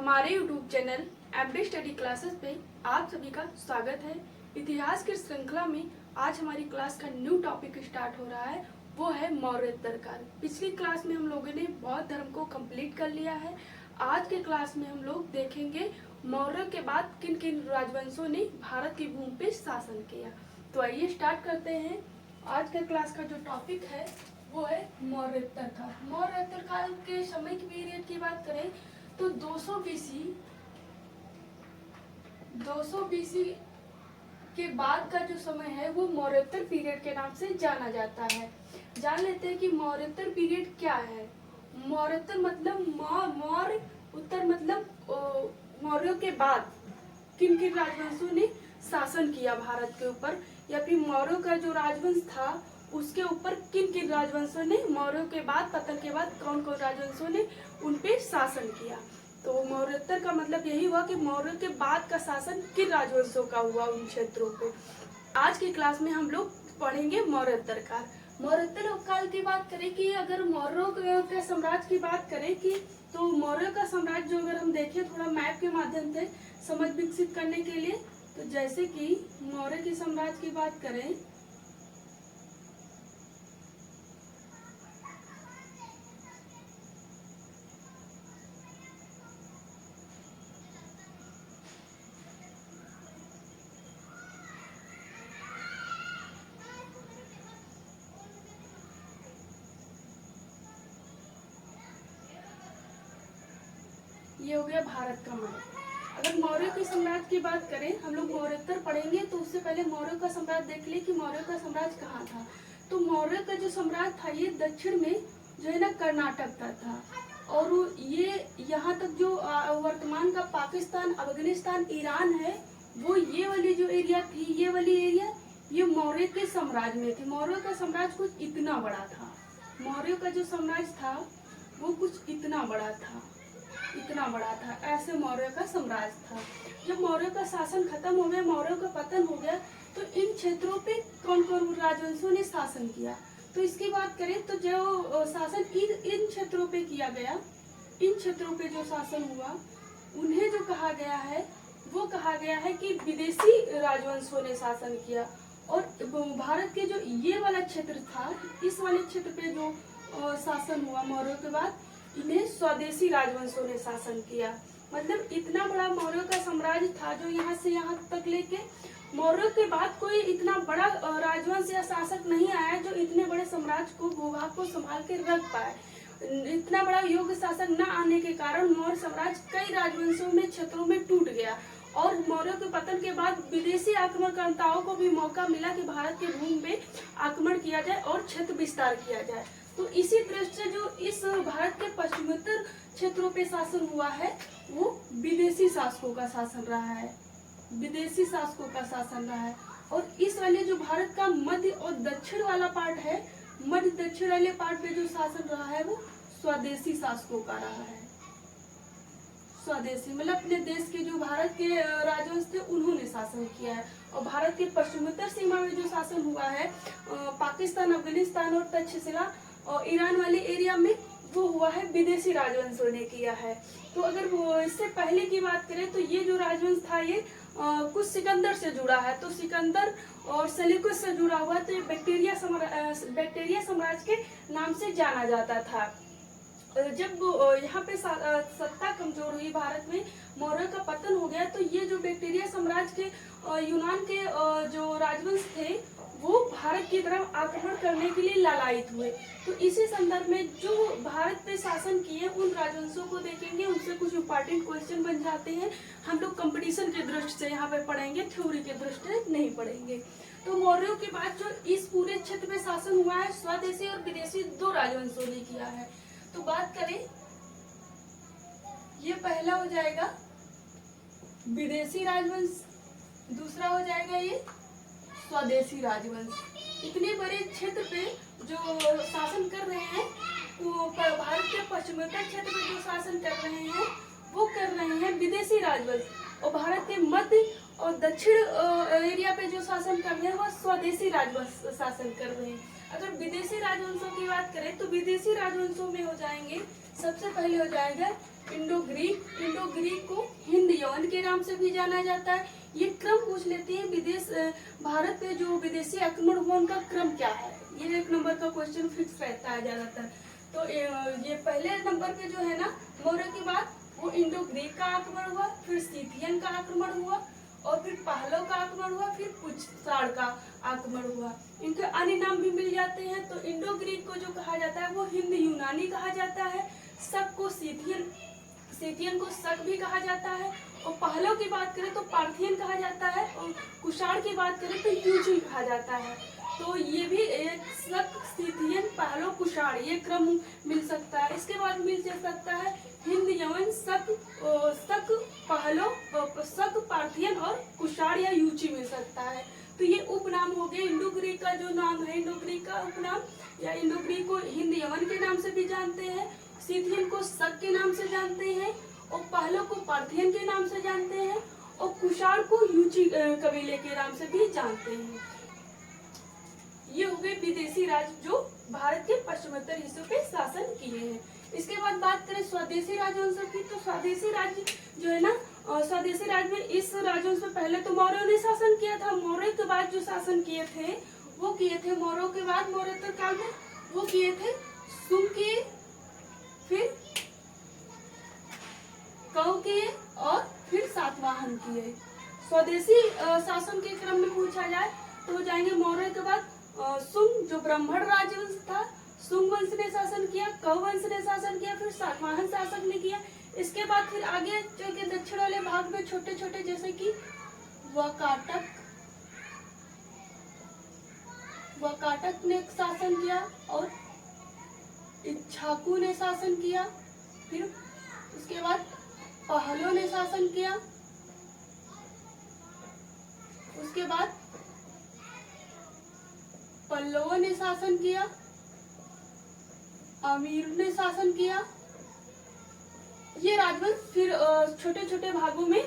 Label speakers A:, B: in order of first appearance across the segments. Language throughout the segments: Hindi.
A: हमारे YouTube channel MD study classes पे आप सभी का स्वागत है। इतिहास की श्रृंखला में आज हमारी क्लास का न्यू टॉपिक स्टार्ट हो रहा है, वो है मौर्योत्तर काल। पिछली क्लास में हम लोगों ने बौद्ध धर्म को कंप्लीट कर लिया है। आज के क्लास में हम लोग देखेंगे मौर्य के बाद किन किन राजवंशों ने भारत की भूमि पे शासन किया। तो आइए स्टार्ट करते हैं। आज के क्लास का जो टॉपिक है वो है मौर्योत्तर काल। मौर्योत्तर काल के समय की पीरियड की बात करें तो 200 बीसी के बाद का जो समय है वो मौर्योत्तर पीरियड के नाम से जाना जाता है। जान लेते हैं कि मौर्योत्तर पीरियड क्या है। मौर्योत्तर मतलब मौर्य, उत्तर मतलब मौर्यों के बाद किन किन राजवंशों ने शासन किया भारत के ऊपर, या फिर मौर्यों का जो राजवंश था उसके ऊपर किन किन राजवंशों ने मौर्यों के बाद, पतन के बाद कौन कौन राजवंशों ने उन पे शासन किया। तो मौर्योत्तर का मतलब यही हुआ कि मौर्यों के बाद का शासन किन राजवंशों का हुआ उन क्षेत्रों पे। आज की क्लास में हम लोग पढ़ेंगे मौर्योत्तर काल। मौर्योत्तर काल की बात करें कि अगर मौर्यों के साम्राज्य की बात करें कि तो मौर्य का साम्राज्य जो अगर हम देखें थोड़ा मैप के माध्यम से समझ विकसित करने के लिए, तो जैसे कि मौर्य के साम्राज्य की बात करें ये हो गया भारत का मैप। अगर मौर्य के साम्राज्य की बात करें, हम लोग मौर्योत्तर पढ़ेंगे तो उससे पहले मौर्य का साम्राज्य देख ले कि मौर्य का साम्राज्य कहाँ था। तो मौर्य का जो साम्राज्य था ये दक्षिण में जो है ना कर्नाटक का था, और ये यहाँ तक जो वर्तमान का पाकिस्तान, अफगानिस्तान, ईरान है, वो ये वाली जो एरिया थी, ये वाली एरिया ये मौर्य के साम्राज्य में थी। मौर्य का साम्राज्य कुछ इतना बड़ा था। मौर्य का जो साम्राज्य था वो कुछ इतना बड़ा था, ऐसे मौर्य का साम्राज्य था। जब मौर्य का शासन खत्म हो गया, मौर्य का पतन हो गया, तो इन क्षेत्रों पे कौन कौन राजवंशों ने शासन किया। तो इसकी बात करें तो जो शासन इन क्षेत्रों पे किया गया, इन क्षेत्रों पे जो शासन हुआ उन्हें जो कहा गया है वो कहा गया है कि विदेशी राजवंशों ने शासन किया। और भारत के जो ये वाला क्षेत्र था, इस वाले क्षेत्र पे जो शासन हुआ मौर्यों के बाद, इन्हें स्वदेशी राजवंशों ने शासन किया। मतलब इतना बड़ा मौर्यों का साम्राज्य था जो यहाँ से यहाँ तक लेके मौर्यों के बाद कोई इतना बड़ा राजवंश या शासक नहीं आया जो इतने बड़े साम्राज्य को, भूभाग को संभाल के रख पाए। इतना बड़ा योग्य शासक न आने के कारण मौर्य साम्राज्य कई राजवंशों में, क्षेत्रों में टूट गया, और मौर्यों के पतन के बाद विदेशी आक्रमणकर्ताओं को भी मौका मिला कि भारत के भूमि पे आक्रमण किया जाए और क्षेत्र विस्तार किया जाए। तो इसी दृष्टि से जो इस भारत के पश्चिमोत्तर क्षेत्रों पे शासन हुआ है वो विदेशी शासकों का शासन रहा है, विदेशी शासकों का शासन रहा है। और इस वाले जो भारत का मध्य और दक्षिण वाला पार्ट है, मध्य दक्षिण वाले पार्ट पे जो शासन रहा है वो स्वदेशी शासकों का रहा है। स्वदेशी मतलब अपने देश के जो भारत के राजवंश थे उन्होंने शासन किया है। और भारत के पश्चिमोत्तर सीमा में जो शासन हुआ है पाकिस्तान, अफगानिस्तान और तक्षशिला और ईरान वाले एरिया में, वो हुआ है विदेशी राजवंशों ने किया है। तो अगर वो इससे पहले की बात करें तो ये जो राजवंश था ये कुछ सिकंदर से जुड़ा है, तो सिकंदर और सेल्यूकस से जुड़ा हुआ, तो ये बैक्टीरिया साम्राज्य के नाम से जाना जाता था। जब यहाँ पे सत्ता कमजोर हुई भारत में, मौर्य का पतन हो गया, तो ये जो बैक्टीरिया साम्राज्य के यूनान के जो राजवंश थे वो भारत की तरफ आक्रमण करने के लिए लालायित हुए। तो इसी संदर्भ में जो भारत पे शासन किए उन राजवंशों को देखेंगे, उनसे कुछ इंपॉर्टेंट क्वेश्चन बन जाते हैं। हम लोग कंपटीशन की दृष्टि से यहाँ पे पढ़ेंगे, थ्योरी की दृष्टि से नहीं पढ़ेंगे। तो मौर्यों के बाद जो इस पूरे क्षेत्र में शासन हुआ है, स्वदेशी और विदेशी दो राजवंशों ने किया है। तो बात करें, ये पहला हो जाएगा विदेशी राजवंश, दूसरा हो जाएगा ये स्वदेशी राजवंश। इतने बड़े क्षेत्र पे जो शासन कर रहे हैं, वो भारत के पश्चिमोत्तर क्षेत्र पे जो शासन कर रहे हैं वो कर रहे हैं विदेशी राजवंश, और भारत के मध्य और दक्षिण एरिया पे जो शासन कर रहे हैं वो स्वदेशी राजवंश शासन कर रहे हैं। अगर विदेशी राजवंशों की बात करें तो विदेशी राजवंशों में हो जाएंगे, सबसे पहले हो जाएगा इंडो ग्रीक को हिंद यवन के नाम से भी जाना जाता है। ये क्रम पूछ लेते हैं, भारत पे जो विदेशी आक्रमण हुआ उनका क्रम क्या है, ये 1 नंबर का क्वेश्चन फिक्स रहता है ज्यादातर। तो ये पहले नंबर पे जो है ना मौर्य के बाद वो इंडो ग्रीक का आक्रमण हुआ, फिर सीथियन का आक्रमण हुआ, और फिर पहलव का आक्रमण हुआ, फिर कुषाण का आक्रमण हुआ। इनके अन्य नाम भी मिल जाते हैं। तो इंडो ग्रीक को जो कहा जाता है वो हिंद यूनानी कहा जाता है, शक को सीथियन को शक भी कहा जाता है, और पहलव की बात करें तो पार्थियन कहा जाता है, और कुषाण की बात करें तो यूजी कहा जाता है। तो ये भी एक शक, सीथियन, पहलव, कुषाण ये क्रम मिल सकता है। इसके बाद मिल सकता है हिंद यवन, शक, पहलव, शक, पार्थियन और कुषाण या यूची मिल सकता है। तो ये उपनाम हो गए। इंडो ग्रीक का जो नाम है, इंडो ग्रीक का उपनाम या इंडो ग्रीक को हिंद यवन के नाम से भी जानते हैं, सीथियन को शक के नाम से जानते हैं, और पहलव को पार्थियन के नाम से जानते हैं, और कुषाण को यूची कबीले के नाम से भी जानते हैं। ये हो गए विदेशी राज्य जो भारत के पश्चिमोत्तर हिस्सों पे शासन किए हैं। इसके बाद बात करें स्वदेशी राजवंशों की, तो स्वदेशी राज्य जो है ना, स्वदेशी राज्य में इस राजवंश में पहले तो मौर्यों ने शासन किया था। मौर्य के बाद जो शासन किए थे वो किए थे मौर्यों के बाद, मौर्योत्तर काल में वो किए थे शुंग किए, फिर कौ किए, और फिर सातवाहन किए। स्वदेशी शासन के क्रम में पूछा जाए तो हो जाएंगे मौर्य के बाद शुंग जो ब्राह्मण राजवंश था, शुंग वंश ने शासन किया, कौ वंश ने शासन किया, फिर सातवाहन शासक ने किया। इसके बाद फिर आगे जो के दक्षिण वाले भाग में छोटे छोटे जैसे कि वकाटक ने शासन किया, और इक्ष्वाकु ने शासन किया, फिर उसके बाद पहलव ने शासन किया, उसके बाद पल्लवों ने शासन किया, अमीर ने शासन किया। ये राजवंश फिर छोटे छोटे भागों में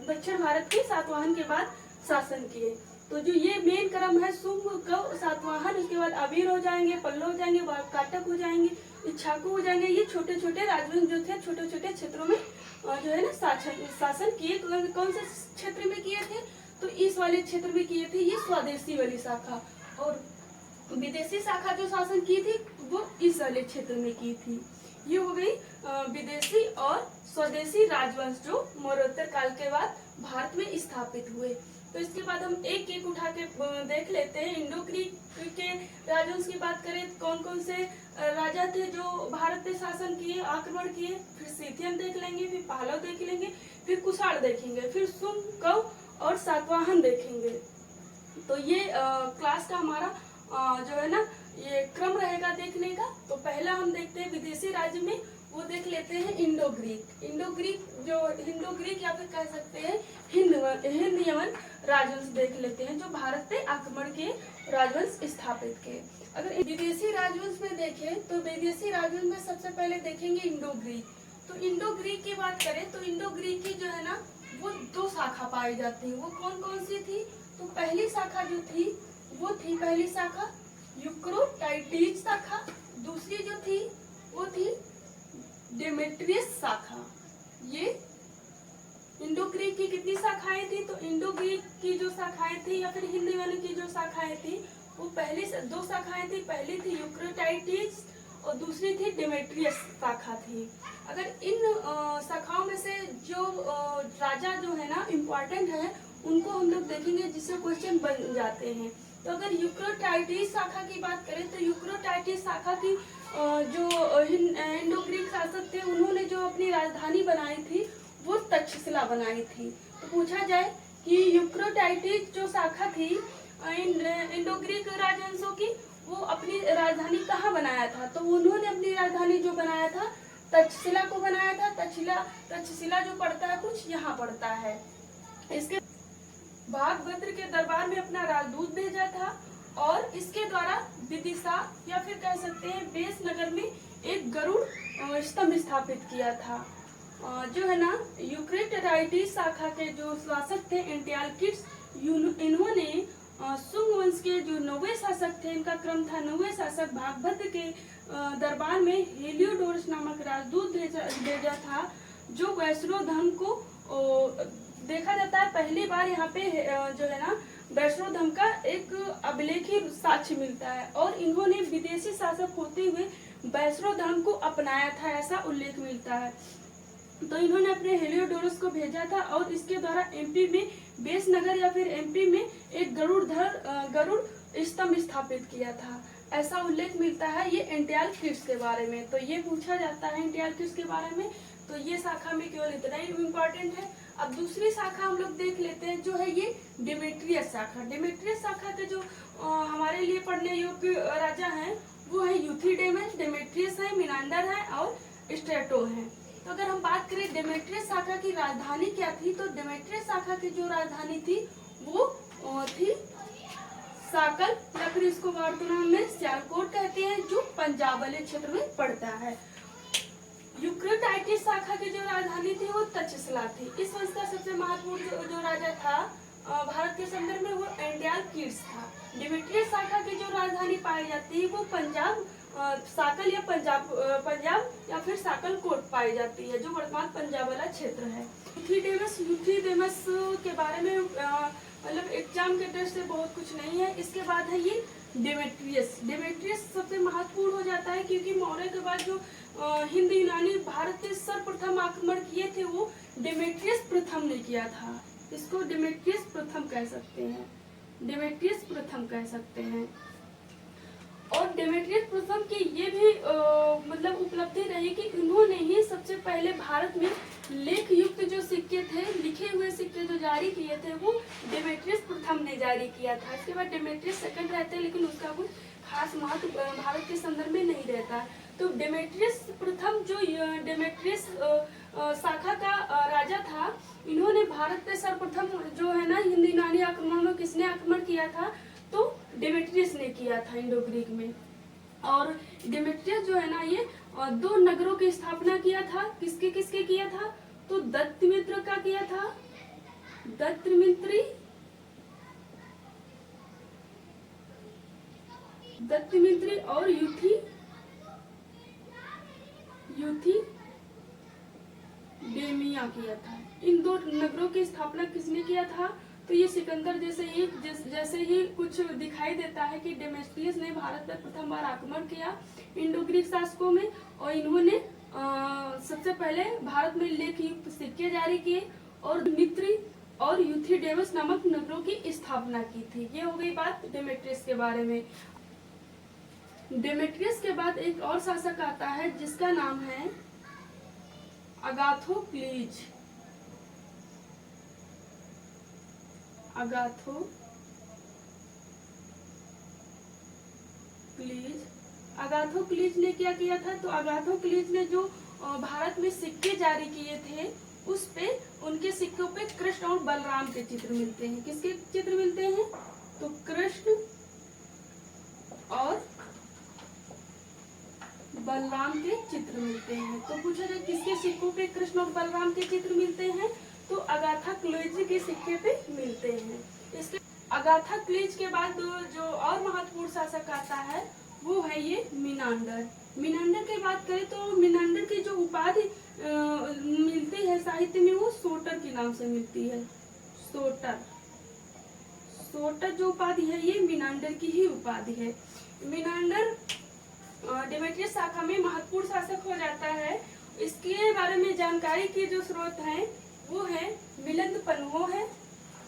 A: दक्षिण भारत के सातवाहन के बाद शासन किए। तो जो ये मेन क्रम है शुंग, कौ, सातवाहन, उसके बाद अबीर हो जाएंगे, पल्लव हो जाएंगे, काटक हो जाएंगे, इक्ष्वाकु हो जाएंगे। ये छोटे छोटे राजवंश जो थे छोटे छोटे क्षेत्रों में जो है ना शासन किए। कौन से क्षेत्र में किए थे? तो इस वाले क्षेत्र में किए थे, ये स्वदेशी वाली शाखा। और विदेशी शाखा जो शासन की थी वो इस वाले क्षेत्र में की थी। ये हो गई विदेशी और स्वदेशी राजवंश जो मौर्योत्तर काल के बाद भारत में स्थापित हुए। तो इसके बाद हम एक एक उठा के देख लेते हैं। इंडो ग्रीक के राजवंश की बात करें, कौन कौन से राजा थे जो भारत पे शासन किए, आक्रमण किए। फिर सीथियन देख लेंगे, फिर पहलव देख लेंगे, फिर कुषाण देखेंगे, फिर शुंग, कौ और सातवाहन देखेंगे। तो ये क्लास का हमारा जो है ना ये क्रम रहेगा देखने का। तो पहला हम देखते हैं विदेशी राज्य में, वो देख लेते हैं इंडो ग्रीक। इंडो ग्रीक या फिर कह सकते हैं हिंद यवन राजवंश देख लेते हैं जो भारत पे आक्रमण के राजवंश स्थापित किए। अगर विदेशी राजवंश में देखें तो विदेशी राजवंश में सबसे पहले देखेंगे इंडो ग्रीक। तो इंडो ग्रीक की बात करें तो इंडो ग्रीक की जो है ना वो 2 शाखा पाई जाती है। वो कौन कौन सी थी? तो पहली शाखा जो थी वो थी पहली शाखा यूक्रोटाइटिस शाखा, दूसरी जो थी वो थी डेमेट्रियस शाखा। ये इंडो ग्रीक की कितनी शाखाएं थी? तो इंडो ग्रीक की जो शाखाएं थी या फिर हिंदी वाले की जो शाखाएं थी वो पहली 2 शाखाएं थी। पहली थी यूक्रोटाइटिस और दूसरी थी डेमेट्रियस शाखा थी। अगर इन शाखाओं में से जो राजा जो है ना इम्पोर्टेंट है उनको हम लोग देखेंगे जिससे क्वेश्चन बन जाते हैं। तो अगर यूक्रोटाइटिस शाखा की बात करें तो यूक्रोटाइटिस शाखा की जो इंडो ग्रीक शासक थे उन्होंने जो अपनी राजधानी बनाई थी वो तक्षशिला बनाई थी। तो पूछा जाए कि यूक्रोटाइटिस जो शाखा थी इंडो ग्रीक राजवंशों की वो अपनी राजधानी कहाँ बनाया था? तो उन्होंने अपनी राजधानी जो बनाया था तक्षशिला को बनाया था। तक्षशिला जो पड़ता है कुछ यहाँ पड़ता है। इसके भागभद्र के दरबार में अपना राजदूत भेजा था और इसके द्वारा विदिशा या फिर कह सकते हैं बेस नगर में एक गरुड़ स्तंभ स्थापित किया था। जो है ना यूक्रोटाइटिस शाखा के जो शासक थे एंटियोकस, इन्होंने शुंग वंश के जो 9वें शासक थे, इनका क्रम था 9वें शासक भागभद्र के दरबार में हेलियोडोरस नामक राजदूत भेजा था, जो वैष्णव धर्म को देखा जाता है पहली बार यहाँ पे जो है ना वैष्णव धर्म का एक अभिलेखी साक्ष्य मिलता है, और इन्होंने विदेशी शासक होते हुए वैष्णव धर्म को अपनाया था, ऐसा उल्लेख मिलता है। तो इन्होंने अपने हेलियोडोरस को भेजा था और इसके द्वारा एमपी में बेसनगर या फिर एमपी में एक गरुड़ स्तंभ स्थापित किया था, ऐसा उल्लेख मिलता है। ये एंटियालकिड्स के बारे में, तो ये पूछा जाता है एंटियालकिड्स के बारे में, तो ये शाखा में केवल इतना ही इम्पोर्टेंट है। अब दूसरी शाखा हम लोग देख लेते हैं, जो है ये डेमेट्रियस शाखा। डेमेट्रियस शाखा के जो हमारे लिए पढ़ने योग्य राजा हैं वो है यूथिडेमस, डेमेट्रियस है, मिनांडर है और स्ट्रेटो है। तो अगर हम बात करें डेमेट्रियस शाखा की राजधानी क्या थी, तो डेमेट्रियस शाखा की जो राजधानी थी वो थी साकल, या फिर इसको वर्तमान में सियालकोट कहते हैं, जो पंजाब वाले क्षेत्र में पड़ता है। यूक्रेटाइटिस शाखा की जो राजधानी थी वो तक्षशिला थी। इस वंश का सबसे महत्वपूर्ण जो राजा था भारत के संदर्भ में वो एंटियालकिड्स था। डेमेट्रियस शाखा की जो राजधानी पाई जाती है वो पंजाब साकल या पंजाब या फिर साकल कोट पाई जाती है, जो वर्तमान पंजाब वाला क्षेत्र है। यूथिडेमस के बारे में मतलब एग्जाम के दृष्टि से बहुत कुछ नहीं है। इसके बाद है ये डेमेट्रियस सबसे महत्वपूर्ण हो जाता है, क्योंकि मौर्य के बाद जो हिंद यूनानी भारत के सर्वप्रथम आक्रमण किए थे वो डेमेट्रियस प्रथम ने किया था। इसको डेमेट्रियस प्रथम कह सकते हैं, डेमेट्रियस प्रथम कह सकते हैं। और डेमेट्रियस प्रथम की ये भी मतलब उपलब्धि रही कि उन्होंने ही सबसे पहले भारत में लेख युक्त जो सिक्के थे, लिखे हुए सिक्के जो जारी किए थे वो डेमेट्रियस प्रथम ने जारी किया था। इसके बाद डेमेट्रियस सेकंड रहते हैं, लेकिन उसका कुछ खास महत्व भारत के संदर्भ में नहीं रहता। तो डेमेट्रियस प्रथम जो डेमेट्रियस शाखा का राजा था, इन्होंने भारत पे सर्वप्रथम जो है ना हिंद यूनानी आक्रमण में किसने आक्रमण किया था, तो डेमेट्रियस ने किया था इंडो ग्रीक में। और डेमेट्रियस जो है ना ये 2 नगरों की स्थापना किया था। किसके किसके किया था, तो दत्तमित्र का किया था, दत्तमित्री और यूथिडेमिया किया था। इन 2 नगरों की स्थापना किसने किया था, तो ये सिकंदर जैसे ही कुछ दिखाई देता है कि डेमेट्रियस ने भारत पर प्रथम बार आक्रमण किया इंडो ग्रीक शासकों में, और इन्होंने सबसे पहले भारत में लेख युक्त सिक्के जारी किए और मित्री और यूथिडेमस नामक नगरों की स्थापना की थी। ये हो गई बात डेमेट्रियस के बारे में। डेमेट्रियस के बाद एक और शासक आता है जिसका नाम है अगाथोक्लीज। अगाथोक्लीज ने क्या किया था, तो अगाथोक्लीज ने जो भारत में सिक्के जारी किए थे उस पे उनके सिक्कों पे कृष्ण और बलराम के चित्र मिलते हैं। किसके चित्र मिलते हैं, तो कृष्ण और बलराम के चित्र मिलते हैं। तो पूछा जाए किसके सिक्कों पे कृष्ण और बलराम के चित्र मिलते हैं, तो अगाथोक्लीज के सिक्के पे मिलते हैं। इसके अगाथोक्लीज के बाद जो और महत्वपूर्ण शासक आता है वो है ये मिनांडर की बात करें तो मिनांडर की जो उपाधि मिलती है साहित्य में वो सोटर के नाम से मिलती है। सोटर जो उपाधि है ये मिनांडर की ही उपाधि है। मिनांडर डेमेट्रियस शाखा में महत्वपूर्ण शासक हो जाता है। इसके बारे में जानकारी के जो स्रोत हैं वो है मिलिंद पन्हो है।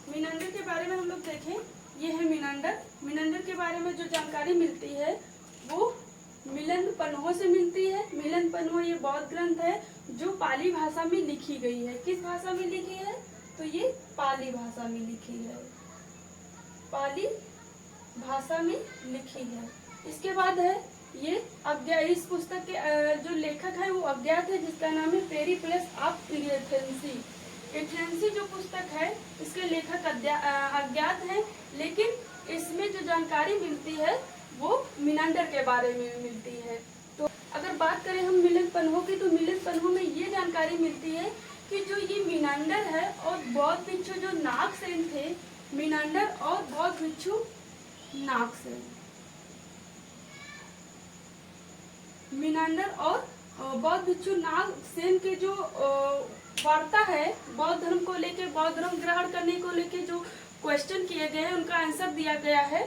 A: मिनांडर के बारे में हम लोग देखें, ये है मिनांडर के बारे में जो जानकारी मिलती है वो मिलिंद पन्हो से मिलती है। मिलिंद पन्हो ये बौद्ध ग्रंथ है जो पाली भाषा में लिखी गई है। किस भाषा में लिखी है, तो ये पाली भाषा में लिखी है, पाली भाषा में लिखी है। इसके बाद है ये अज्ञात, इस पुस्तक के जो लेखक है वो अज्ञात है, जिसका नाम है पेरिप्लस ऑफ एथेंसी जो पुस्तक है इसके लेखक अज्ञात है, लेकिन इसमें जो जानकारी मिलती है वो मिनांडर के बारे में मिलती है। तो अगर बात करें हम मिलिंद पन्हो की, तो मिलिंद पन्हो में ये जानकारी मिलती है कि जो ये मिनांडर है और बौद्ध भिक्षु जो नागसेन थे मीनांडर और बौद्ध भिक्षु नागसेन। मीनांडर और बौद्ध भिक्षु नागसेन के जो वार्ता है बौद्ध धर्म को लेके, बौद्ध धर्म ग्रहण करने को लेके जो क्वेश्चन किए गए हैं उनका आंसर दिया गया है,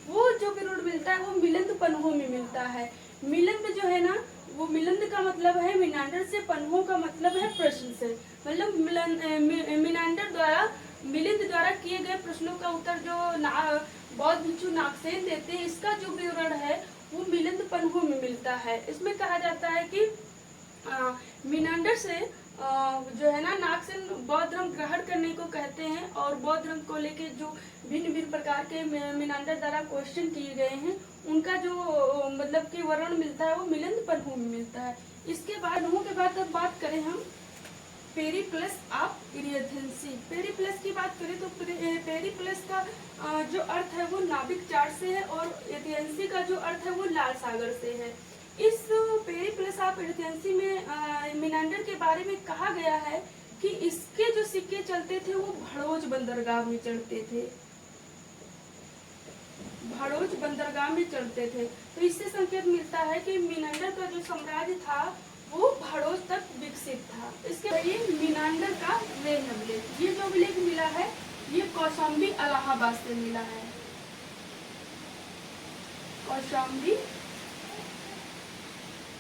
A: वो जो विरोध मिलता है वो मिलिंद पन्हों में मिलता है। मिलिंद जो है ना, वो मिलिंद का मतलब है मीनांडर से, पन्हों का मतलब है प्रश्न से। मतलब मीनांडर द्वारा, मिलिंद द्वारा किए गए प्रश्नों का उत्तर जो बौद्ध भिक्षु नागसेन देते हैं, इसका जो विवरण है वो मिलिंद पन्हों में मिलता है। इसमें कहा जाता है कि मीनांडर से जो है ना नागसेन बौद्ध धर्म ग्रहण करने को कहते हैं, और बौद्ध धर्म को लेके जो भिन्न भिन्न प्रकार के मीनांडर द्वारा क्वेश्चन किए गए हैं उनका जो मतलब कि वर्णन मिलता है वो मिलिंद पन्हों में मिलता है। इसके बाद अब बात करें हम पेरिप्लस ऑफ एथेंसी। पेरिप्लस की बात करें तो पेरिप्लस का जो अर्थ है वो नाविक चार्ट से है, और एथेंसी का जो अर्थ है वो लाल सागर से है। इस पेरिप्लस ऑफ एथेंसी में मीनांडर के बारे में कहा गया है कि इसके जो सिक्के चलते थे वो भड़ोज बंदरगाह में चढ़ते थे, भड़ोज बंदरगाह में चढ़ते थे। तो इससे संकेत मिलता है कि मीनांडर का जो साम्राज्य था वो भड़ोज तक विकसित था। इसके ये मीनांडर का रेल अभिलेख, ये जो अभिलेख मिला है ये कौशाम्बी इलाहाबाद से मिला है। कौशाम्बी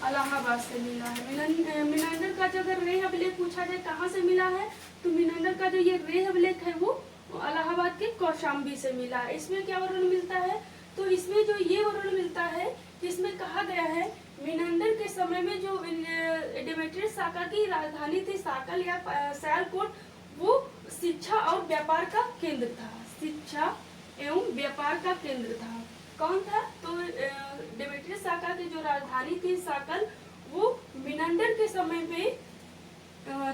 A: इलाहाबाद से मिला है। मीनांडर का जो अगर रेह अभिलेख पूछा जाए कहाँ से मिला है, तो मीनांडर का जो ये रेह अभिलेख है वो इलाहाबाद के कौशाम्बी से मिला है। इसमें क्या वर्णन मिलता है, तो इसमें जो ये वर्णन मिलता है कि इसमें कहा गया है मीनांडर के समय में जो डेमेट्रियस शाखा की राजधानी थी साकल या सियालकोट, वो शिक्षा और व्यापार का केंद्र था। शिक्षा एवं व्यापार का केंद्र था। कौन था, तो डेमेट्रियस शाखा की जो राजधानी थी साकल, वो मीनांडर के समय में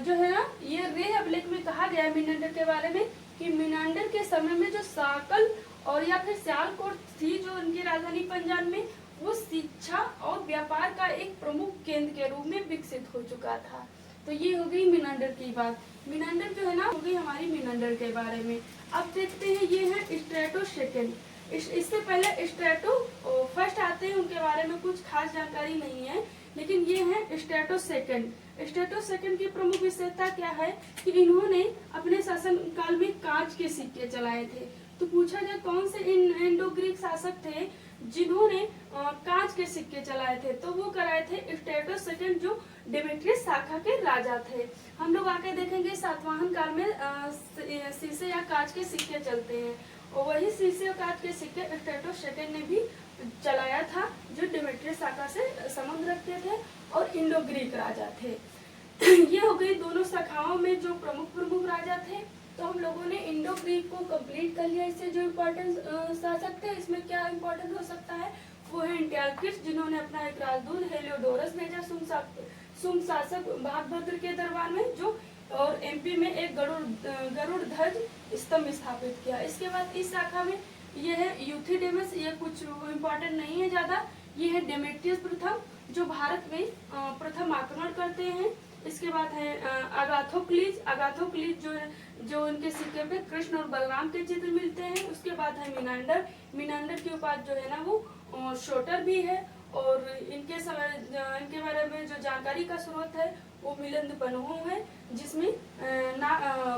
A: जो है ना, ये रेह अभिलेख में कहा गया है मीनांडर के बारे में कि मीनांडर के समय में जो साकल और या फिर सियालकोट थी जो उनकी राजधानी पंजाब में, वो शिक्षा और व्यापार का एक प्रमुख केंद्र के रूप में विकसित हो चुका था। तो ये हो गई मीनांडर की बात। मीनांडर जो है ना हो गई हमारी मीनांडर के बारे में। अब देखते हैं ये है स्ट्रेटो सेकंड। इससे पहले स्ट्रेटो फर्स्ट आते हैं, उनके बारे में कुछ खास जानकारी नहीं है, लेकिन ये है स्ट्रेटो सेकंड। स्ट्रेटो सेकंड की प्रमुख विशेषता क्या है कि इन्होंने अपने शासन काल में कांच के सिक्के चलाए थे। तो पूछा जाए कौन से इंडो ग्रीक शासक थे जिन्होंने कांच के सिक्के चलाए थे, तो वो कराए थे स्ट्रेटो सेकंड जो डेमेट्रियस शाखा के राजा थे। हम लोग आके देखेंगे सातवाहन काल में शीशे या कांच के सिक्के चलते हैं, और वही शीशे और कांच के सिक्के स्ट्रेटो सेकंड ने भी चलाया था जो डेमेट्रियस शाखा से संबंध रखते थे और इंडो ग्रीक राजा थे। ये हो गई दोनों शाखाओं में जो प्रमुख राजा थे। तो हम लोगों ने इंडो ग्रीक को कंप्लीट कर लिया। इससे जो इम्पोर्टेंट शासक थे, इसमें क्या इम्पोर्टेंट हो सकता है, वो है एंटियोकस जिन्होंने अपना एक राजदूत हेलियोडोरस भेजा सुम शासक भागभद्र के दरबार में, जो और एमपी में एक गरुड़ ध्वज स्तंभ स्थापित किया। इसके बाद इस शाखा में ये है यूथिडेमस, ये कुछ इम्पोर्टेंट नहीं है ज्यादा। ये है डेमेट्रियस प्रथम जो भारत में प्रथम आक्रमण करते हैं। इसके बाद है अगाथोक्लीज जो उनके सिक्के पे कृष्ण और बलराम के चित्र मिलते हैं। उसके बाद है मीनांडर की उपाधि जो है ना वो शोटर भी है, और इनके बारे में जो जानकारी का स्रोत है वो मिलिंद पन्हों है, जिसमें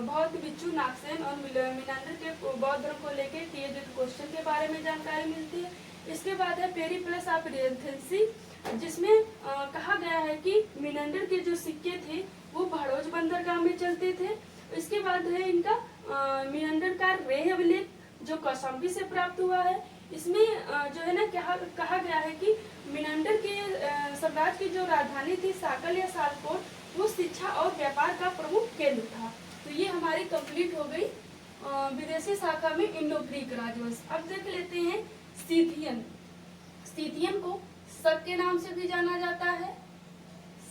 A: बौद्ध भिक्षु नागसेन और मीनांडर के बौद्ध धर्म को लेकर किए गए क्वेश्चन के बारे में जानकारी मिलती है। इसके बाद है पेरिप्लस ऑफ एथेंसी, जिसमें कहा गया है कि मीनांडर के जो सिक्के थे वो भड़ोज बंदरगाह में चलते थे। इसके बाद है इनका मीनांडर का रेह अभिलेख जो कौशाम्बी से प्राप्त हुआ है। इसमें जो है ना कहा गया है कि मीनांडर के साम्राज्य की जो राजधानी थी साकल या सियालकोट, वो शिक्षा और व्यापार का प्रमुख केंद्र था। तो ये हमारी कंप्लीट हो गई विदेशी शाखा में इंडो ग्रीक राजवंश। अब देख लेते हैं स्थितियन को शक के नाम से भी जाना जाता है।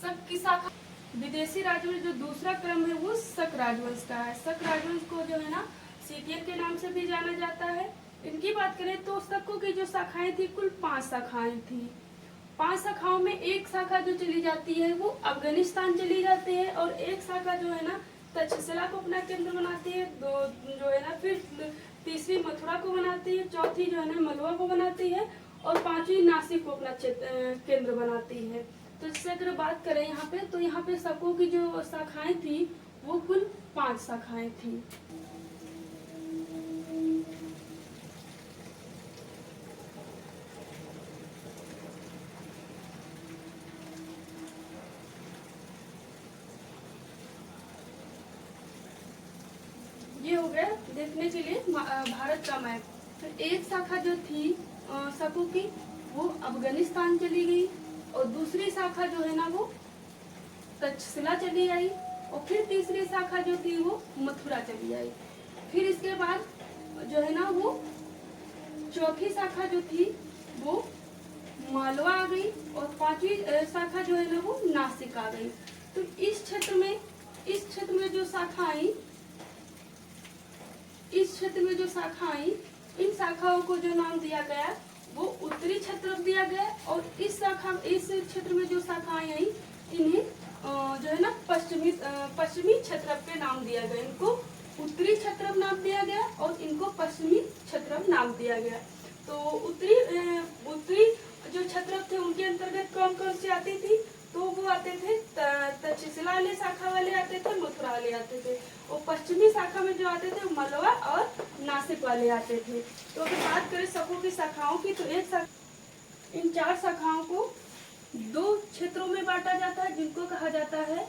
A: शक की शाखा विदेशी राजवंश जो दूसरा क्रम है वो शक राजवंश का है। शक राजवंश को जो है ना स्थितियन के नाम से भी जाना जाता है। इनकी बात करें तो शकों की जो शाखाएं थी कुल 5 शाखाएं थी। 5 शाखाओं में एक शाखा जो चली जाती है वो अफगानिस्तान चली जाती है, और एक शाखा जो है ना तक्षशिला को अपना केंद्र बनाती है, दो जो है ना फिर तीसरी मथुरा को बनाती है, चौथी जो है ना मलवा को बनाती है और पांचवी नासिक को अपना केंद्र बनाती है। तो इससे अगर बात करें यहाँ पे, तो यहाँ पे शकों की जो शाखाएं थी वो कुल 5 शाखाएं थी। ये हो गया देखने के लिए भारत का मैप। फिर एक शाखा जो थी शकों की वो अफगानिस्तान चली गई और दूसरी शाखा जो है ना वो तक्षशिला चली आई और फिर तीसरी शाखा जो थी वो मथुरा चली आई। फिर इसके बाद जो है ना वो चौथी शाखा जो थी वो मालवा आ गई और पांचवी शाखा जो है ना वो नासिक आ गई। तो इस क्षेत्र में जो शाखा आई, इस क्षेत्र में जो शाखा आई, इन शाखाओं को जो नाम दिया गया वो उत्तरी क्षेत्रप दिया गया और इस क्षेत्र में जो शाखाएं आई इन्हें जो है ना पश्चिमी क्षेत्रप के नाम दिया गया। इनको उत्तरी क्षेत्रप नाम दिया गया और इनको पश्चिमी क्षेत्रप नाम दिया गया। तो उत्तरी जो क्षेत्रप थे उनके अंतर्गत कौन कौन सी आती थी, तो वो आते थे तक्षशिला वाले शाखा वाले आते थे, मथुरा वाले आते थे और पश्चिमी शाखा में जो आते थे मलवा और नासिक वाले आते थे। तो अगर बात करें शकों की शाखाओं की, तो इन 4 शाखाओं को 2 क्षेत्रों में बांटा जाता है जिनको कहा जाता है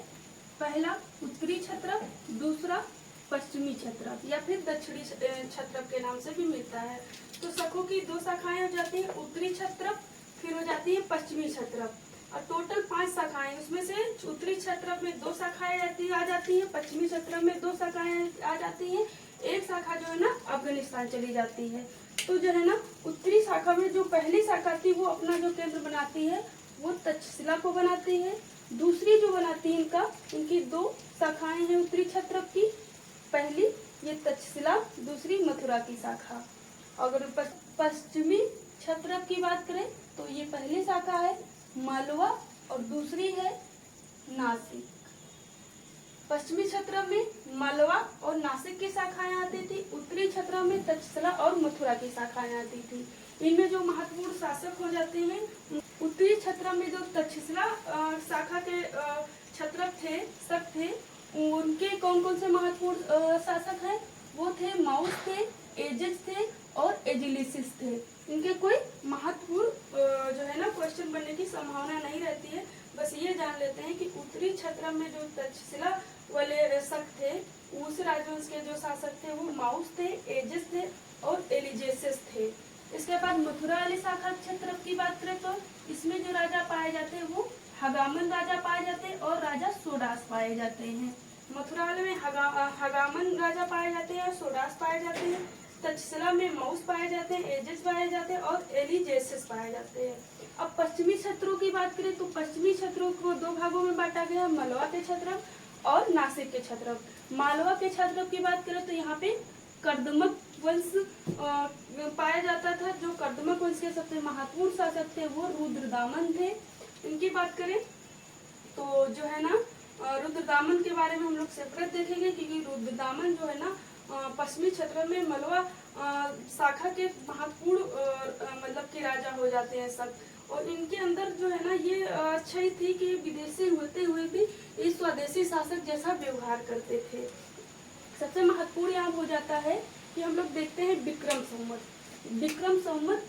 A: पहला उत्तरी क्षेत्रप, दूसरा पश्चिमी क्षेत्रप या फिर दक्षिणी क्षेत्रप के नाम से भी मिलता है। तो शकों की 2 शाखाएं हो जाती है, उत्तरी क्षेत्रप फिर हो जाती है पश्चिमी क्षेत्रप और टोटल 5 शाखाएं। उसमें से उत्तरी क्षेत्रप में 2 शाखाएं आ जाती हैं, पश्चिमी क्षेत्रप में 2 शाखाएं आ जाती हैं, एक शाखा जो है ना अफगानिस्तान चली जाती है। तो जो है ना उत्तरी शाखा में जो पहली शाखा थी वो अपना जो केंद्र बनाती है वो तक्षशिला को बनाती है। दूसरी जो बनाती है इनकी 2 शाखाएं हैं उत्तरी क्षेत्रप की, पहली ये तक्षशिला, दूसरी मथुरा की शाखा। अगर पश्चिमी क्षेत्रप की बात करें तो ये पहली शाखा है मालवा और दूसरी है नासिक। पश्चिमी क्षेत्र में मालवा और नासिक की शाखाएं आती थी, उत्तरी क्षेत्र में तक्षशिला और मथुरा की शाखाएं आती थी। इनमें जो महत्वपूर्ण शासक हो जाते हैं, उत्तरी क्षेत्र में जो तक्षशिला शाखा के क्षत्रप थे, शक थे, उनके कौन कौन से महत्वपूर्ण शासक हैं, वो थे माउस थे, एजिस थे और एजिलिसिस थे। इनके कोई महत्वपूर्ण जो है ना क्वेश्चन बनने की संभावना नहीं रहती है। बस ये जान लेते हैं कि उत्तरी क्षेत्र में जो तक्षशिला वाले शक थे, उस राजवंश के जो शासक थे वो माउस थे, एजिस थे और एलिजेसिस थे। इसके बाद मथुरा वाली शाखा क्षेत्र की बात करें तो इसमें जो राजा पाए जाते हैं वो हगामन राजा पाए जाते हैं और राजा सोडास पाए जाते हैं। मथुरा वाले में हगामन राजा पाए जाते हैं, सोडास पाए जाते हैं। तक्षशिला में माउस पाए जाते हैं, एजिस पाए जाते हैं और एलिजेसिस पाए जाते हैं। अब पश्चिमी क्षेत्रों की बात करें तो पश्चिमी क्षेत्रों को 2 भागों में बांटा गया है, मलवा के क्षेत्र और नासिक के क्षेत्र। मालवा के क्षेत्र की बात करें तो यहाँ पे कर्दमक वंश पाया जाता था। जो कर्दमक वंश के सबसे महत्वपूर्ण शासक थे वो रुद्रदामन थे। इनकी बात करें तो जो है ना रुद्रदामन के बारे में हम लोग सेपरेट देखेंगे, क्योंकि रुद्रदामन जो है ना पश्चिमी क्षेत्र में मलवा शाखा के महत्वपूर्ण मतलब के राजा हो जाते हैं सब। और इनके अंदर जो है ना ये अच्छाई थी कि विदेशी होते हुए भी इस स्वदेशी शासक जैसा व्यवहार करते थे। सबसे महत्वपूर्ण यहाँ हो जाता है कि हम लोग देखते हैं विक्रम संवत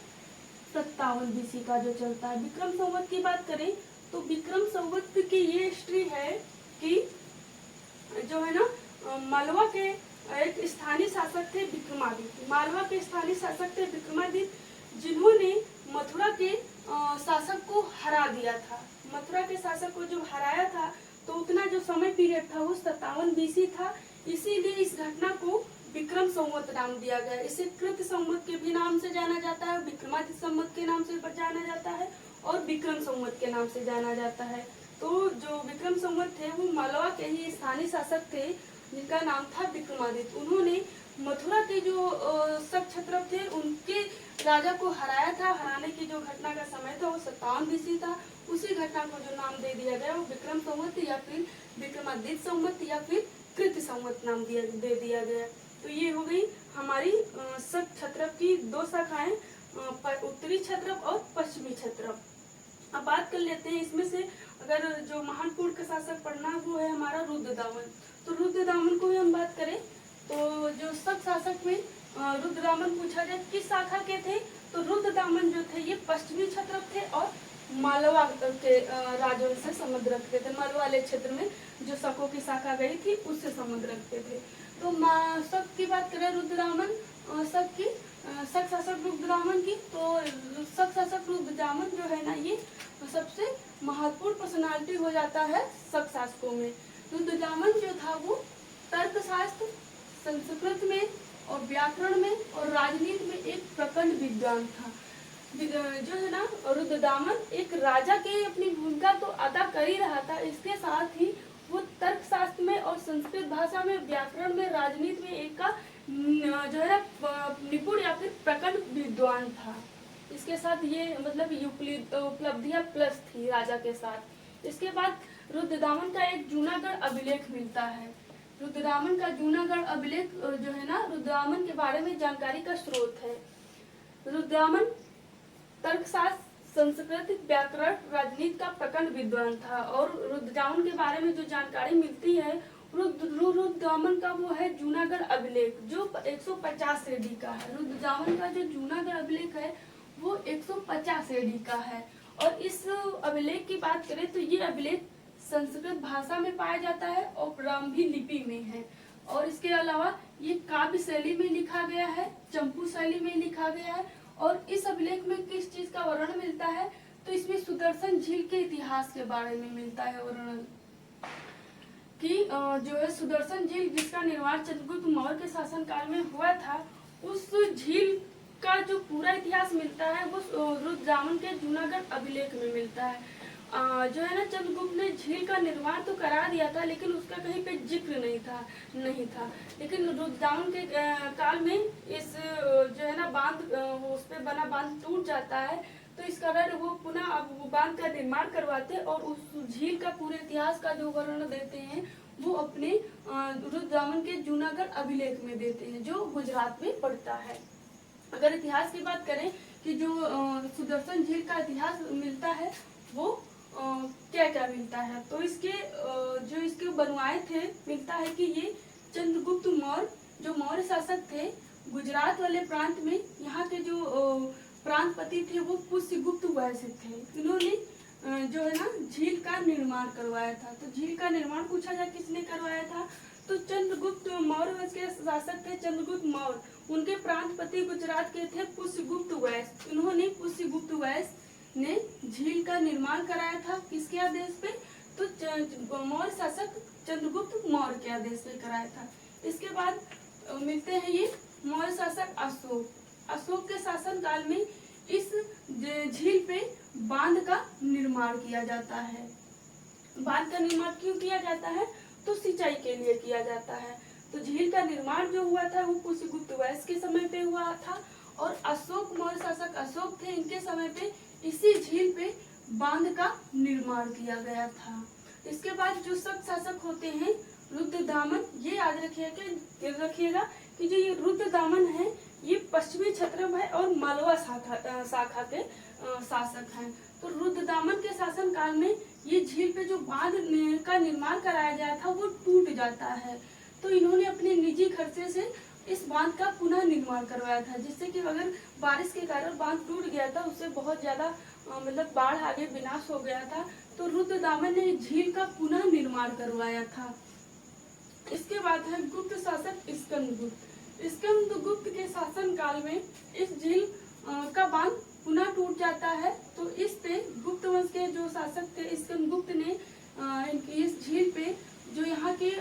A: 57 BC का जो चलता है। विक्रम संवत की बात करें तो विक्रम संवत की ये हिस्ट्री है कि जो है ना मालवा के एक स्थानीय शासक थे विक्रमादित्य। मालवा के स्थानीय शासक थे विक्रमादित्य, जिन्होंने मथुरा के शासक को हरा दिया था। मथुरा के शासक को जो हराया था तो उतना जो समय पीरियड था वो 57 BC था। इसीलिए इस घटना को विक्रम संवत नाम दिया गया। इसे कृत संवत के भी नाम से जाना जाता है, विक्रमादित्य संवत के नाम से जाना जाता है और विक्रम संवत के नाम से जाना जाता है। तो जो विक्रम संवत थे वो मालवा के ही स्थानीय शासक थे जिनका नाम था विक्रमादित्य। उन्होंने मथुरा के जो शक क्षत्रप थे उनके राजा को हराया था। हराने की जो घटना का समय था वो 57 BC था। उसी घटना को जो नाम दे दिया गया वो विक्रम संवत या फिर विक्रमादित्य संवत या फिर कृत संवत संवत नाम दे दिया गया। तो ये हो गई हमारी शक क्षत्रप की दो शाखाएं, उत्तरी क्षत्रप और पश्चिमी क्षत्रप। अब बात कर लेते हैं इसमें से अगर जो महान कुल का शासक पढ़ना वो है हमारा रुद्रदामन। तो रुद्रदामन को भी हम बात करें तो जो शक शासक में रुद्रदामन पूछा जाए किस शाखा के थे, तो रुद्रदामन जो थे ये पश्चिमी क्षत्रप थे और मालवा के राजवंश से संबंध रखते थे। मालवा वाले क्षेत्र में जो शकों की शाखा गई थी उससे संबंध रखते थे। तो शक की बात करें रुद्रदामन शक शासक रुद्रदामन की, तो शक शासक रुद्रदामन जो है ना ये सबसे महत्वपूर्ण पर्सनालिटी हो जाता है शक शासकों में। रुद्रदामन जो था वो तर्कशास्त्र, संस्कृत में और व्याकरण में और राजनीति में एक प्रखंड विद्वान था। जो है ना रुद्रदामन एक राजा के अपनी भूमिका तो अदा कर ही रहा था, इसके साथ ही वो तर्कशास्त्र में और संस्कृत भाषा में, व्याकरण में, राजनीति में एक का जो है ना निपुण या फिर प्रखंड विद्वान था। इसके साथ ये मतलब उपलब्धियां प्लस थी राजा के साथ। इसके बाद रुद्रदामन का एक जूनागढ़ अभिलेख मिलता है। रुद्रदामन का जूनागढ़ अभिलेख जो है ना रुद्रदामन के बारे में जानकारी का स्रोत है। रुद्रदामन तर्कशास्त्र, संस्कृत, व्याकरण, राजनीति का प्रखंड विद्वान था। और रुद्रदामन के बारे में जो जानकारी मिलती है रुद्रदामन का वो है जूनागढ़ अभिलेख जो 150 एडी का है। रुद्रदामन का जो जूनागढ़ अभिलेख है वो 150 एडी का है। और इस अभिलेख की बात करें तो ये अभिलेख संस्कृत भाषा में पाया जाता है और ब्राह्मी लिपि में है। और इसके अलावा ये काव्य शैली में लिखा गया है, चंपू शैली में लिखा गया है। और इस अभिलेख में किस चीज का वर्णन मिलता है, तो इसमें सुदर्शन झील के इतिहास के बारे में मिलता है वर्णन कि जो है सुदर्शन झील जिसका निर्माण चंद्रगुप्त मौर्य के शासनकाल में हुआ था, उस झील का जो पूरा इतिहास मिलता है वो रुद्रदामन के जूनागढ़ अभिलेख में मिलता है। जो है ना चंद्रगुप्त ने झील का निर्माण तो करा दिया था लेकिन उसका कहीं पे जिक्र नहीं था। लेकिन रुद्रदामन के काल में इस जो है ना बांध उस पे बना बांध टूट जाता है, तो इस कारण वो पुनः अब वो बांध का निर्माण करवाते और उस झील का पूरे इतिहास का जो वर्णन देते हैं वो अपने रुद्रदामन के जूनागढ़ अभिलेख में देते हैं जो गुजरात में पड़ता है। अगर इतिहास की बात करें कि जो सुदर्शन झील का इतिहास मिलता है वो क्या क्या मिलता है, तो इसके जो इसके बनवाए थे मिलता है कि ये चंद्रगुप्त मौर्य जो मौर्य शासक थे गुजरात वाले प्रांत में, यहाँ के जो प्रांतपति थे वो पुष्यगुप्त वंश थे। इन्होंने जो है ना झील का निर्माण करवाया था। तो झील का निर्माण पूछा जाए किसने करवाया था, तो चंद्रगुप्त मौर्य वंश के शासक थे चंद्रगुप्त मौर्य, उनके प्रांतपति गुजरात के थे पुष्यगुप्त वंश। इन्होंने पुष्यगुप्त वंश ने झील का निर्माण कराया था किसके आदेश पे, तो मौर्य शासक चंद्रगुप्त मौर्य के आदेश पे कराया था। इसके बाद मिलते हैं ये मौर्य शासक अशोक के शासन काल में इस झील पे बांध का निर्माण किया जाता है। बांध का निर्माण क्यों किया जाता है, तो सिंचाई के लिए किया जाता है। तो झील का निर्माण जो हुआ था वो पुष्यगुप्त वंश के समय पे हुआ था और अशोक मौर्य शासक अशोक थे, इनके समय पे इसी झील पे बांध का निर्माण किया गया था। इसके बाद जो शक शासक होते हैं रुद्रदामन, ये याद रखिएगा कि जो ये रुद्रदामन है ये पश्चिमी क्षत्रप है और मालवा शाखा के शासक हैं। तो रुद्रदामन के शासन काल में ये झील पे जो बांध का निर्माण कराया गया था वो टूट जाता है। तो इन्होंने अपने निजी खर्चे से इस बांध का पुनः निर्माण करवाया था, जिससे कि अगर बारिश के कारण बांध टूट गया था उससे बहुत ज्यादा मतलब बाढ़ आगे विनाश हो गया था। तो रुद्रदामन ने झील का पुनः निर्माण करवाया था। इसके बाद है गुप्त शासक स्कंदगुप्त के शासन काल में इस झील का बांध पुनः टूट जाता है। तो इस पे गुप्त वंश के जो शासक थे स्कंदगुप्त ने इस झील पे जो यहाँ के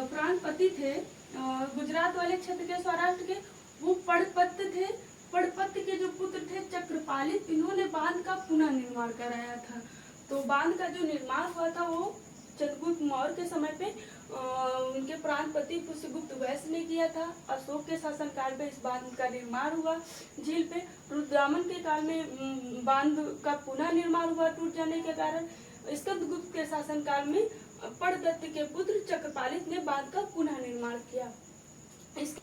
A: प्रांतपति थे गुजरात वाले क्षेत्र के सौराष्ट्र के, वो पड़पत्त थे। पड़पत्त के जो पुत्र थे चक्रपालित, इन्होंने बांध का पुनः निर्माण कराया था। तो बांध का जो निर्माण हुआ था वो चंद्रगुप्त मौर्य के समय पे उनके प्रांतपति पुष्यगुप्त वंश ने किया था। अशोक के शासन काल में इस बांध का निर्माण हुआ झील पे। रुद्रदामन के काल में बांध का पुनः निर्माण हुआ टूट जाने के कारण। स्कंदगुप्त के शासन काल में पड़दत्त के पुत्र चक्रपालित ने बांध का पुनः निर्माण निर्माण किया। इस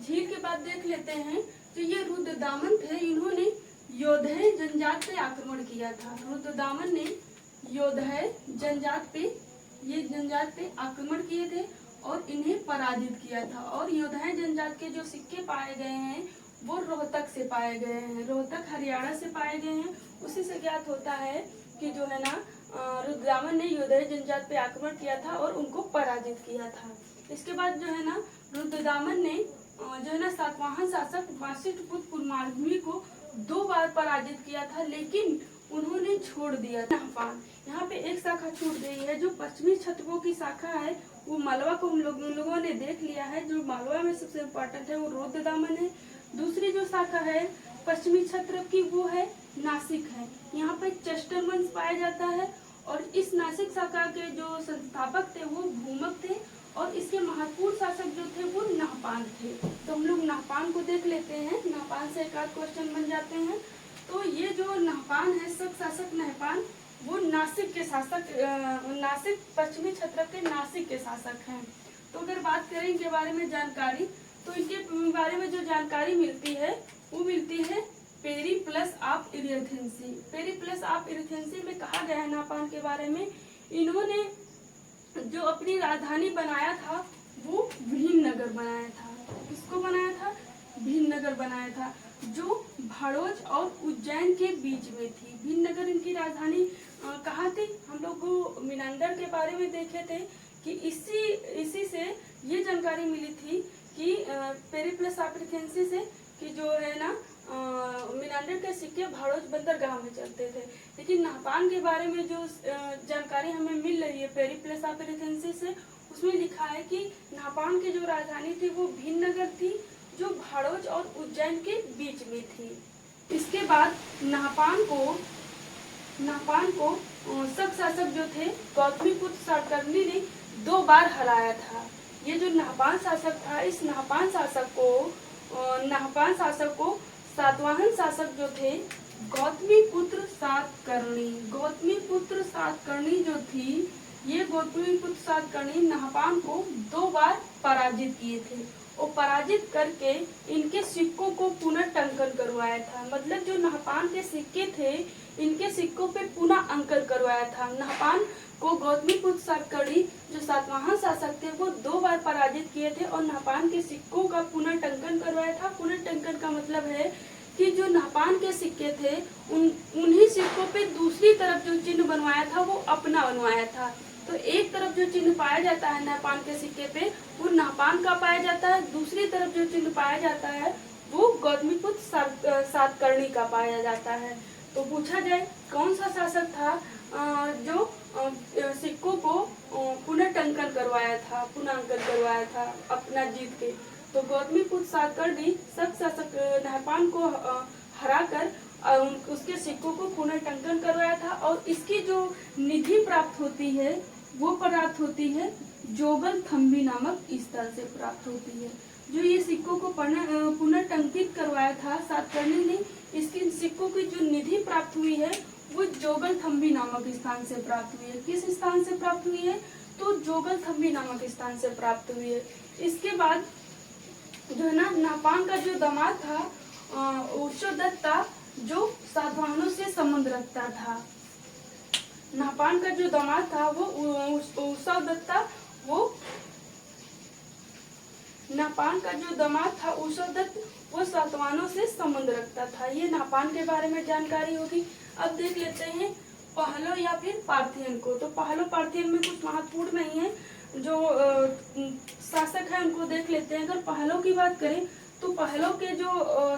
A: झील के बाद देख लेते हैं तो ये रुद्रदामन थे, इन्होंने योधय जनजात पे आक्रमण किया था। रुद्रदामन ने योधय जनजात पे आक्रमण किए थे और इन्हें पराजित किया था। और योधय जनजात के जो सिक्के पाए गए हैं वो रोहतक से पाए गए हैं, रोहतक हरियाणा से पाए गए हैं। उसी से ज्ञात होता है कि जो है ना रुद्रदामन ने योधय जनजात पे आक्रमण किया था और उनको पराजित किया था। इसके बाद जो है ना रुद्रदामन ने जो है ना सातवाहन शासक वाशिष्ठपुत्र पुरमार्मी को 2 बार पराजित किया था, लेकिन उन्होंने छोड़ दिया नहपान। यहाँ पे एक शाखा छूट गई है, जो पश्चिमी क्षत्रपों की शाखा है वो मालवा को हम लोगों ने देख लिया है। जो मालवा में सबसे इम्पोर्टेंट है वो रुद्रदामन है। दूसरी जो शाखा है पश्चिमी क्षत्रप की वो है नासिक है। यहाँ पे चेस्टर वंश पाया जाता है और इस नासिक शाखा के जो संस्थापक थे वो भूमक थे और इसके महत्वपूर्ण शासक जो थे वो नहपान थे। तो हम लोग नहपान को देख लेते हैं, नहपान से एक आध क्वेश्चन बन जाते हैं। तो ये जो नहपान है, सब शासक नहपान, वो नासिक के शासक, नासिक पश्चिमी क्षत्रप के नासिक के शासक हैं। तो अगर बात करें इनके बारे में जानकारी, तो इनके बारे में जो जानकारी मिलती है वो मिलती है पेरिप्लस ऑफ इरेथेंसी। पेरिप्लस ऑफ इरेथेंसी में कहा गया है नहपान के बारे में, इन्होंने जो अपनी राजधानी बनाया था वो भीमनगर बनाया था। किसको बनाया था? भीमनगर बनाया था, जो भड़ोच और उज्जैन के बीच में थी। भीमनगर इनकी राजधानी कहाँ थी? हम लोग मीनांदर के बारे में देखे थे कि इसी से ये जानकारी मिली थी कि पेरिप्लस ऑफ इरेथेंसी से कि जो है ना मीनांदर के सिक्के भड़ोच बंदरगाह में चलते थे। लेकिन नहपान के बारे में जो जानकारी हमें मिल रही है पेरिप्लस ऑफ इरेथेंसी से, उसमें लिखा है कि नहपान की जो राजधानी थी वो भीमनगर थी, जो भड़ोच और उज्जैन के बीच में थी। इसके बाद नहपान को शक शासक जो थे गौतमीपुत्र सातकर्णी ने 2 बार हराया था। ये जो नहपान शासक था, इस नहपान शासक को सातवाहन शासक जो थे गौतमीपुत्र सातकर्णी जो थी, ये गौतमीपुत्र सातकर्णी नहपान को 2 बार पराजित किए थे और पराजित करके इनके सिक्कों को पुनः टंकन करवाया था। मतलब जो नहपान के सिक्के थे, इनके सिक्कों पे पुनः अंकन करवाया था। नहपान को गौतमीपुत्र सातकर्णी जो सातवाहन शासक थे वो 2 बार पराजित किए थे और नहपान के सिक्कों का पुनः टंकन करवाया था। पुनः टंकन का मतलब है कि जो नहपान के सिक्के थे उन्हीं सिक्कों पे दूसरी तरफ जो चिन्ह बनवाया था वो अपना बनवाया था। तो एक तरफ जो चिन्ह पाया जाता है नहपान के सिक्के पे वो नहपान का पाया जाता है, दूसरी तरफ जो चिन्ह पाया जाता है वो गौतमीपुत्र सातकर्णी का पाया जाता है। तो पूछा जाए कौन सा शासक था जो सिक्कों को पुनः टंकन करवाया था, पुनः अंकन करवाया था अपना जीत के, तो गौतमीपुत्र सातकर्णी शक शासक नहपान को हराकर उसके सिक्कों को पुनः टंकन करवाया था। और इसकी जो निधि प्राप्त होती है वो प्राप्त होती है जोगल थम्बी नामक स्थल से प्राप्त होती है। जो ये सिक्कों को पुनः टंकित करवाया था सातकर्णी ने, इसके सिक्कों की जो निधि प्राप्त हुई है वो जोगल थम्बी नामक स्थान से प्राप्त हुई है। किस स्थान से प्राप्त हुई है? तो जोगल थम्बी नामक स्थान से प्राप्त हुई है। इसके बाद जो है ना नहपान का जो दामाद था उषोदत्ता, जो सातवाहनों से संबंध रखता था। नहपान का जो दामाद था वो उषोदत्ता, नहपान का जो दामाद था उषोदत्त, वो सातवाहनों से संबंध रखता था। ये नहपान के बारे में जानकारी होगी। अब देख लेते हैं पहलो या फिर पार्थियन को। तो पहलो पार्थियन में कुछ महत्वपूर्ण नहीं है, जो शासक है उनको देख लेते हैं। अगर पहलो की बात करें तो पहलो के जो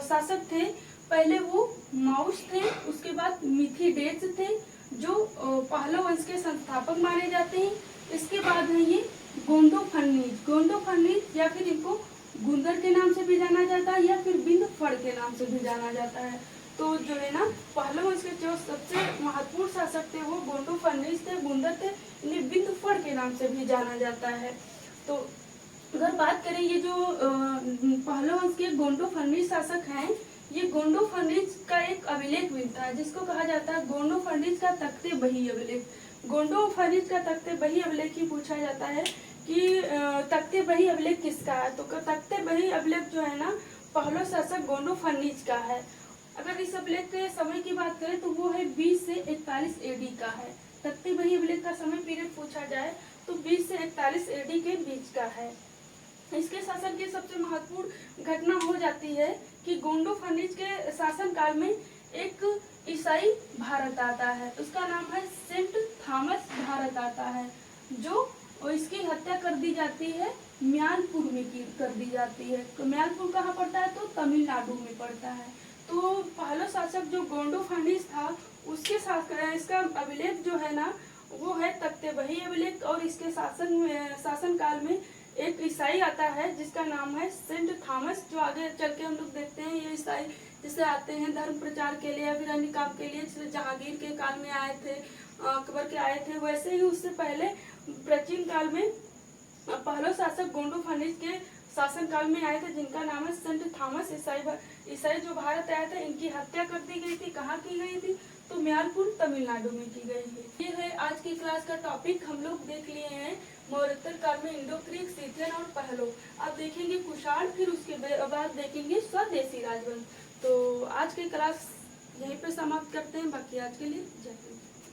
A: शासक थे पहले वो माउस थे, उसके बाद मिथिडेट्स थे जो पहलो वंश के संस्थापक माने जाते हैं। इसके बाद है ये गोंडोफर्नीज या फिर इनको गुंदर के नाम से भी जाना जाता है या फिर बिंदफड़ के नाम से भी जाना जाता है। तो जो है ना पहलो वंश के जो सबसे महत्वपूर्ण शासक थे वो गोंडोफर्नीज थे, गुंदर थे, इन्हें बिंदफड़ के नाम से भी जाना जाता है। तो अगर बात करें ये जो पहलो वंश के गोंडोफर्नीज शासक हैं, ये गोंडोफर्नीज का एक अभिलेख मिलता है जिसको कहा जाता है गोंडोफर्नीज का तख्ते बही अभिलेख। गोंडोफर्नीज का तख्ते बही अभिलेख ही पूछा जाता है कि तख्ते बही अभिलेख किसका है। तो तख्ते बही अभिलेख जो है ना पहला शासक गोंडो फर्निच का है। अगर इस अभिलेख के समय की बात करें तो वो है 20 से 41 एडी का है। तख्ते बही अभिलेख का समय पीरियड पूछा जाए तो 20 से 41 एडी के बीच का है। इसके शासन की सबसे महत्वपूर्ण घटना हो जाती है कि गोंडो फर्निच के शासन काल में एक ईसाई भारत आता है, उसका नाम है सेंट थॉमस भारत आता है, जो इसकी हत्या कर दी जाती है म्यालपुर में कर दी जाती है। तो म्यालपुर कहाँ पड़ता है, तो तमिलनाडु में पड़ता है। तो पहला शासक जो गोंडो फर्निच था उसके इसका अभिलेख जो है ना वो है तख्ते बही अभिलेख, और इसके शासन काल में एक ईसाई आता है जिसका नाम है सेंट थॉमस, जो आगे चल के हम लोग देखते हैं ये ईसाई जैसे आते हैं धर्म प्रचार के लिए या फिर अन्य काम के लिए, जैसे जहांगीर के काल में आए थे, अकबर के आए थे, वैसे ही उससे पहले प्राचीन काल में पहला शासक गोंडो फर्निच के शासन काल में आए थे जिनका नाम है सेंट थॉमस। ईसाई जो भारत आए थे इनकी हत्या कर दी गई थी। कहाँ की गई थी, तो म्यालपुर तमिलनाडु में की गई है। ये है आज की क्लास का टॉपिक। हम लोग देख लिए हैं मौर्योत्तर काल में इंडो ग्रीक, सीथियन और पहलो। अब देखेंगे कुषाण, फिर उसके बाद देखेंगे स्वदेशी राजवंश। तो आज की क्लास यहीं पे समाप्त करते हैं। बाकी आज के लिए जय हिंद।